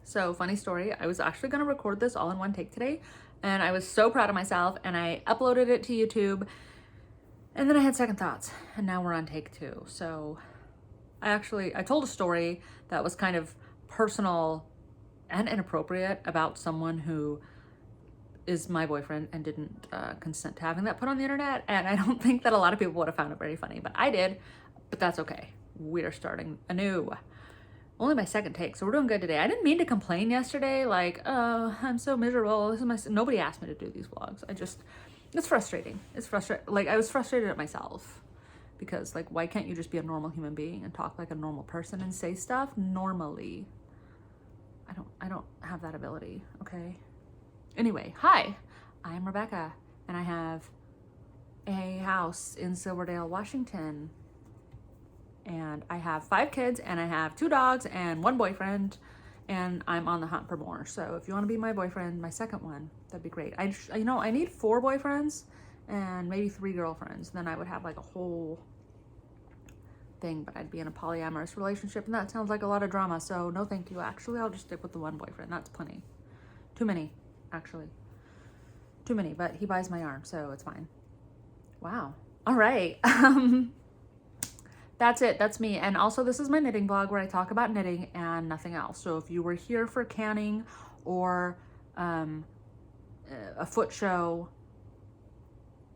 So funny story, I was actually gonna record this all in one take today, and I was so proud of myself, and I uploaded it to YouTube, and then I had second thoughts, and now we're on take two. So I told a story that was kind of personal and inappropriate about someone who is my boyfriend and didn't consent to having that put on the internet, and I don't think that a lot of people would have found it very funny, but I did. But that's okay. We're starting anew. Only my second take, so we're doing good today. I didn't mean to complain yesterday, like, oh, I'm so miserable. Nobody asked me to do these vlogs. It's frustrating. It's frustrating. Like, I was frustrated at myself because, like, why can't you just be a normal human being and talk like a normal person and say stuff normally? I don't have that ability, okay? Anyway, hi, I'm Rebecca, and I have a house in Silverdale, Washington. And I have 5 kids, and I have 2 dogs and 1 boyfriend, and I'm on the hunt for more. So if you want to be my boyfriend, my second one, that'd be great. I need 4 boyfriends and maybe 3 girlfriends. Then I would have like a whole thing, but I'd be in a polyamorous relationship, and that sounds like a lot of drama. So no, thank you. Actually, I'll just stick with the 1 boyfriend. That's plenty. Too many, actually. Too many, but he buys my yarn, so it's fine. Wow. All right. That's it. That's me. And also, this is my knitting vlog where I talk about knitting and nothing else. So if you were here for canning or a foot show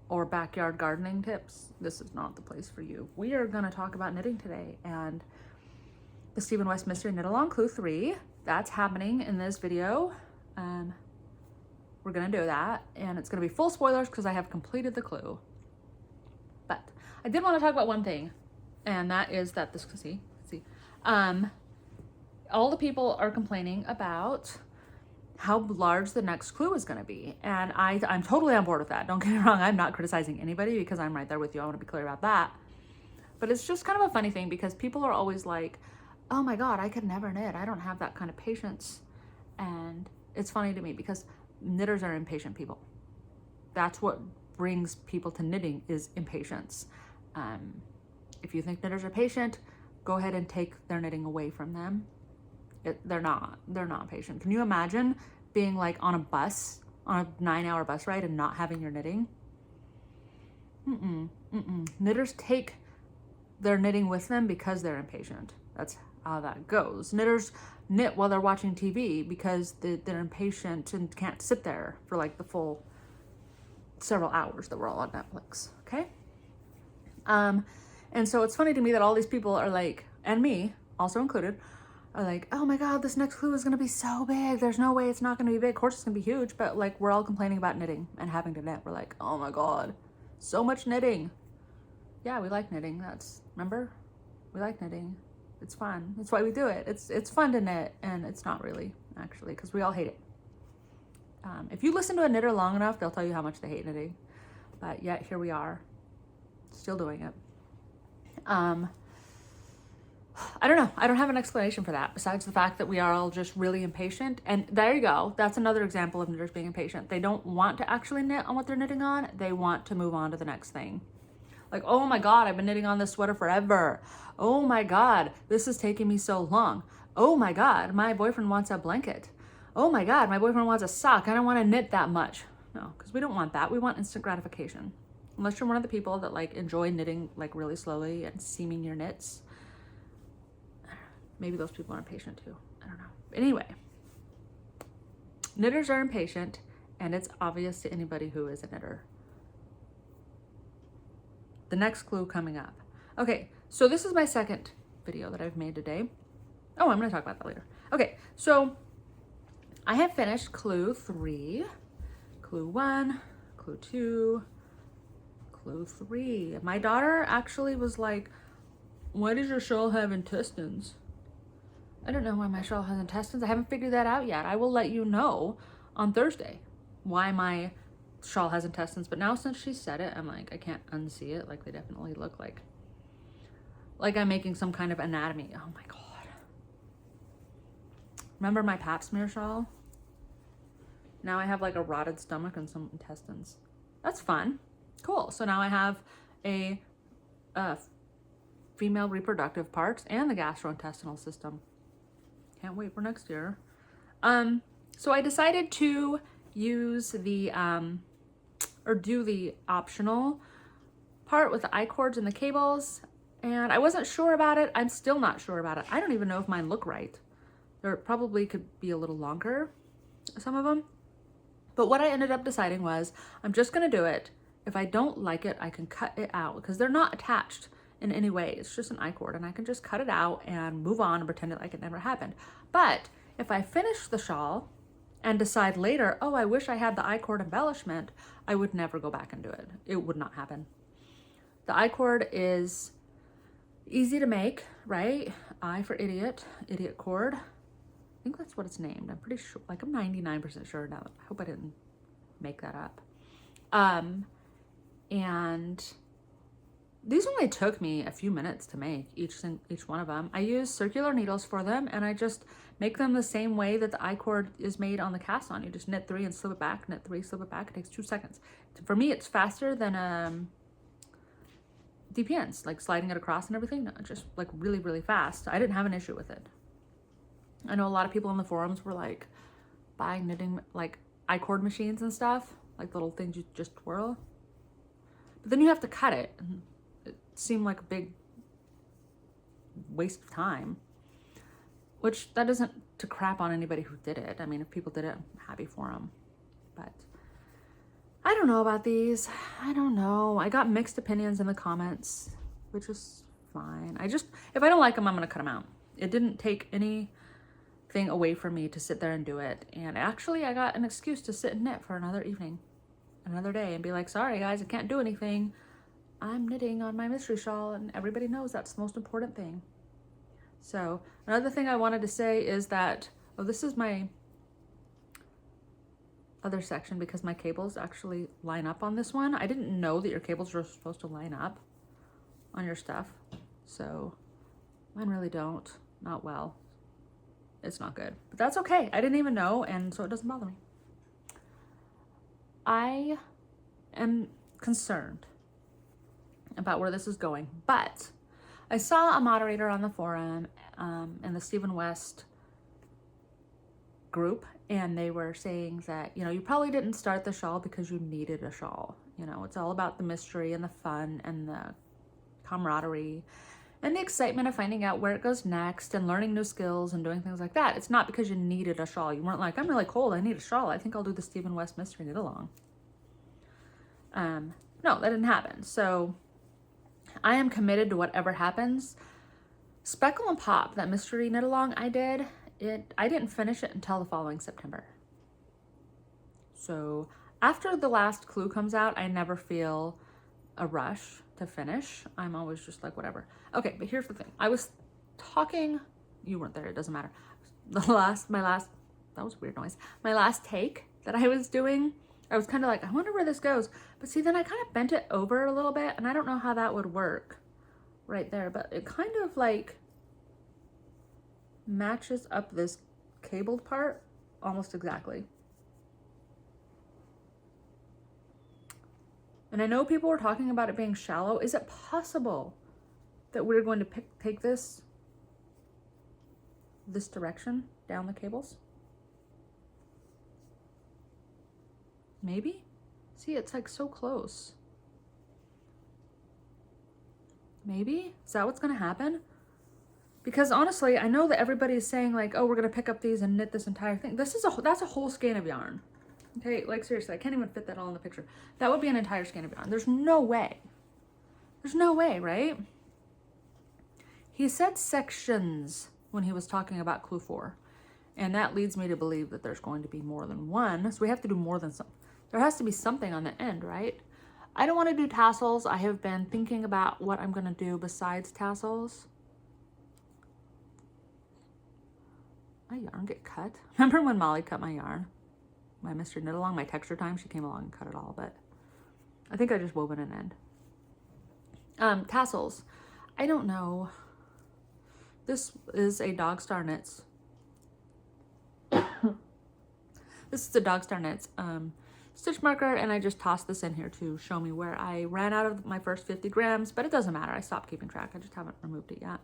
or backyard gardening tips, this is not the place for you. We are going to talk about knitting today, and the Stephen West Mystery Knit Along Clue 3. That's happening in this video. We're going to do that, and it's going to be full spoilers because I have completed the clue. But I did want to talk about one thing. And that is that all the people are complaining about how large the next clue is going to be. And I'm totally on board with that. Don't get me wrong. I'm not criticizing anybody because I'm right there with you. I want to be clear about that. But it's just kind of a funny thing because people are always like, oh my God, I could never knit. I don't have that kind of patience. And it's funny to me because knitters are impatient people. That's what brings people to knitting is impatience. If you think knitters are patient, go ahead and take their knitting away from them. They're not patient. Can you imagine being like on a bus, on a 9-hour bus ride and not having your knitting? Knitters take their knitting with them because they're impatient. That's how that goes. Knitters knit while they're watching TV because they're impatient and can't sit there for like the full several hours that we're all on Netflix, okay? And so it's funny to me that all these people are like, and me also included, are like, oh my God, this next clue is going to be so big. There's no way it's not going to be big. Of course it's going to be huge, but like we're all complaining about knitting and having to knit. We're like, oh my God, so much knitting. Yeah, we like knitting. Remember? We like knitting. It's fun. That's why we do it. It's fun to knit, and it's not really, actually, because we all hate it. If you listen to a knitter long enough, they'll tell you how much they hate knitting. But yet here we are, still doing it. I don't know. I don't have an explanation for that besides the fact that we are all just really impatient. And there you go. That's another example of knitters being impatient. They don't want to actually knit on what they're knitting on. They want to move on to the next thing. Like, oh my God, I've been knitting on this sweater forever. Oh my God, this is taking me so long. Oh my God, my boyfriend wants a blanket. Oh my God, my boyfriend wants a sock. I don't want to knit that much. No, because we don't want that. We want instant gratification. Unless you're one of the people that like enjoy knitting like really slowly and seaming your knits. Maybe those people are impatient too. I don't know. But anyway, knitters are impatient, and it's obvious to anybody who is a knitter. The next clue coming up. Okay, so this is my second video that I've made today. Oh, I'm going to talk about that later. Okay, so I have finished clue 3, clue 1, clue 2, clue 3. My daughter actually was like, why does your shawl have intestines? I don't know why my shawl has intestines. I haven't figured that out yet. I will let you know on Thursday why my shawl has intestines. But now since she said it, I'm like, I can't unsee it. Like they definitely look like I'm making some kind of anatomy. Oh my God. Remember my pap smear shawl? Now I have like a rotted stomach and some intestines. That's fun. Cool. So now I have a female reproductive parts and the gastrointestinal system. Can't wait for next year. So I decided to use the, or do the optional part with the I-cords and the cables, and I wasn't sure about it. I'm still not sure about it. I don't even know if mine look right. There probably could be a little longer, some of them. But what I ended up deciding was I'm just gonna do it. If I don't like it, I can cut it out because they're not attached in any way. It's just an I-cord, and I can just cut it out and move on and pretend it like it never happened. But if I finish the shawl and decide later, oh, I wish I had the I-cord embellishment, I would never go back and do it. It would not happen. The I-cord is easy to make, right? I for idiot, idiot cord. I think that's what it's named. I'm pretty sure, like I'm 99% sure now. I hope I didn't make that up. And these only took me a few minutes to make, each one of them. I use circular needles for them, and I just make them the same way that the I-cord is made on the cast on. You just knit 3 and slip it back, knit 3, slip it back. It takes 2 seconds. For me, it's faster than DPNs, like sliding it across and everything. No, just like really, really fast. I didn't have an issue with it. I know a lot of people in the forums were like buying knitting, like I-cord machines and stuff, like little things you just twirl. But then you have to cut it. And it seemed like a big waste of time, which that isn't to crap on anybody who did it. I mean, if people did it, I'm happy for them. But I don't know about these. I don't know. I got mixed opinions in the comments, which is fine. If I don't like them, I'm going to cut them out. It didn't take anything away from me to sit there and do it. And actually, I got an excuse to sit and knit for another evening, another day, and be like, sorry guys, I can't do anything. I'm knitting on my mystery shawl, and everybody knows that's the most important thing. So another thing I wanted to say is that, oh, this is my other section because my cables actually line up on this one. I didn't know that your cables were supposed to line up on your stuff. So mine really don't, not well. It's not good, but that's okay. I didn't even know, and so it doesn't bother me. I am concerned about where this is going, but I saw a moderator on the forum in the Stephen West group, and they were saying that, you know, you probably didn't start the shawl because you needed a shawl. You know, it's all about the mystery and the fun and the camaraderie and the excitement of finding out where it goes next and learning new skills and doing things like that. It's not because you needed a shawl. You weren't like, I'm really cold, I need a shawl. I think I'll do the Stephen West mystery knit along. No, that didn't happen. So I am committed to whatever happens. Speckle and Pop, that mystery knit along I didn't finish it until the following September. So after the last clue comes out, I never feel a rush to finish. I'm always just like, whatever. Okay, but here's the thing. I was talking, you weren't there, it doesn't matter. That was a weird noise. My last take that I was doing, I was kind of like, I wonder where this goes. But see, then I kind of bent it over a little bit, and I don't know how that would work right there, but it kind of like matches up this cabled part almost exactly. And I know people were talking about it being shallow. Is it possible that we're going to take this direction down the cables? Maybe? See, it's like so close. Maybe? Is that what's going to happen? Because honestly, I know that everybody's saying like, oh, we're going to pick up these and knit this entire thing. That's a whole skein of yarn. Okay, like seriously, I can't even fit that all in the picture. That would be an entire skein of yarn. There's no way. There's no way, right? He said sections when he was talking about clue 4. And that leads me to believe that there's going to be more than one. So we have to do more than some. There has to be something on the end, right? I don't want to do tassels. I have been thinking about what I'm going to do besides tassels. My yarn get cut. Remember when Molly cut my yarn? My Mr. Knit Along, my texture time, she came along and cut it all, but I think I just wove an end. Tassels. I don't know. This is a Dog Star Knits. This is the Dog Star Knits stitch marker, and I just tossed this in here to show me where I ran out of my first 50 grams, but it doesn't matter. I stopped keeping track. I just haven't removed it yet.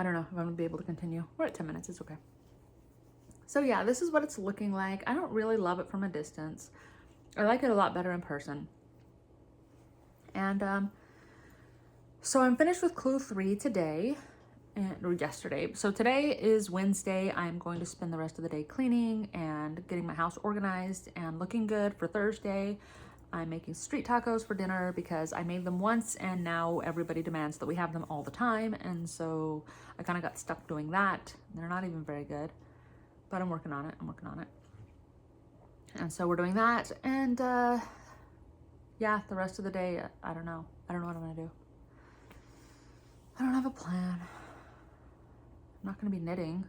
I don't know if I'm gonna be able to continue. We're at 10 minutes, it's okay. So yeah, this is what it's looking like. I don't really love it from a distance. I like it a lot better in person. And so I'm finished with clue 3 today, or yesterday. So today is Wednesday. I'm going to spend the rest of the day cleaning and getting my house organized and looking good for Thursday. I'm making street tacos for dinner because I made them once and now everybody demands that we have them all the time. And so I kind of got stuck doing that. They're not even very good, but I'm working on it. And so we're doing that. And yeah, the rest of the day, I don't know. I don't know what I'm gonna do. I don't have a plan. I'm not gonna be knitting.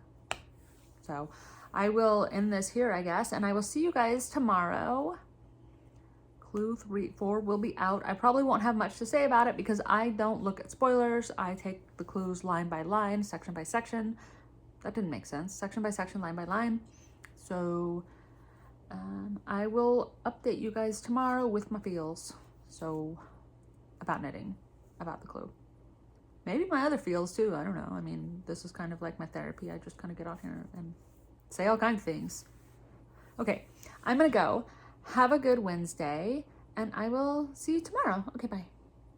So I will end this here, I guess, and I will see you guys tomorrow. Clue 4 will be out. I probably won't have much to say about it because I don't look at spoilers. I take the clues line by line, section by section. That didn't make sense. Section by section, line by line. So I will update you guys tomorrow with my feels. So about knitting, about the clue. Maybe my other feels too. I don't know. I mean, this is kind of like my therapy. I just kind of get on here and say all kinds of things. Okay, I'm gonna go. Have a good Wednesday, and I will see you tomorrow. Okay, bye.